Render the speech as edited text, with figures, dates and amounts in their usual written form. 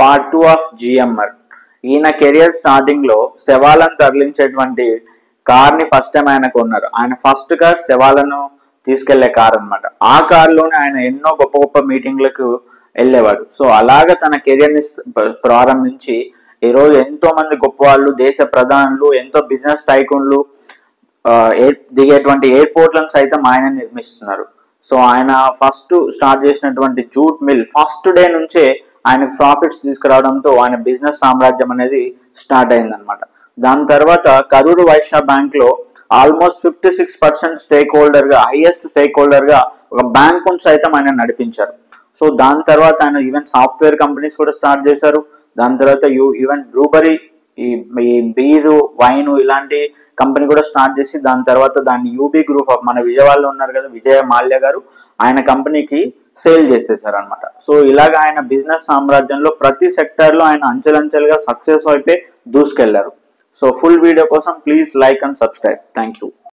Part 2 of GMR. ఈయన career starting లో శవాలను తరలించేటువంటి కార్ ని ఫస్ట్ టైం ఆయన కొన్నారు. ఆయన ఫస్ట్ కార్ శవాలను తీసుకెళ్లే కార్ అనమాట. ఆ కార్ లోనే ఆయన ఎన్నో గొప్ప గొప్ప మీటింగ్లకు వెళ్ళేవాడు. సో అలాగ తన కెరియర్ ని ప్రారంభించి ఈ రోజు ఎంతో మంది గొప్ప వాళ్ళు, దేశ ప్రధానులు, ఎంతో బిజినెస్ టైకూన్లు దిగేటువంటి ఎయిర్పోర్ట్లను సైతం ఆయన నిర్మిస్తున్నారు. సో ఆయన ఫస్ట్ స్టార్ట్ చేసినటువంటి జూట్ మిల్ ఫస్ట్ డే నుంచే ఆయనకు ప్రాఫిట్స్ తీసుకురావడంతో ఆయన బిజినెస్ సామ్రాజ్యం అనేది స్టార్ట్ అయిందనమాట. దాని తర్వాత కరూరు వైశ్య బ్యాంక్ లో ఆల్మోస్ట్ 56% స్టేక్ హోల్డర్ గా, హైయెస్ట్ స్టేక్ హోల్డర్ గా ఒక బ్యాంక్ సైతం ఆయన నడిపించారు. సో దాని తర్వాత ఆయన ఈవెన్ సాఫ్ట్వేర్ కంపెనీస్ కూడా స్టార్ట్ చేశారు. దాని తర్వాత ఈవెన్ బ్రూబరీ, ఈ బీరు, వైన్ ఇలాంటి కంపెనీ కూడా స్టార్ట్ చేసి దాని తర్వాత దాన్ని యూబీ గ్రూప్ ఆఫ్, మన విజయవాడలో ఉన్నారు కదా విజయ మాల్యా గారు, ఆయన కంపెనీకి సేల్ చేసేసారు అనమాట. సో ఇలాగ ఆయన బిజినెస్ సామ్రాజ్యంలో ప్రతి సెక్టర్ లో ఆయన అంచెలంచెలుగా సక్సెస్ అయిపోయి దూసుకెళ్లారు. సో ఫుల్ వీడియో కోసం please like and subscribe. Thank you.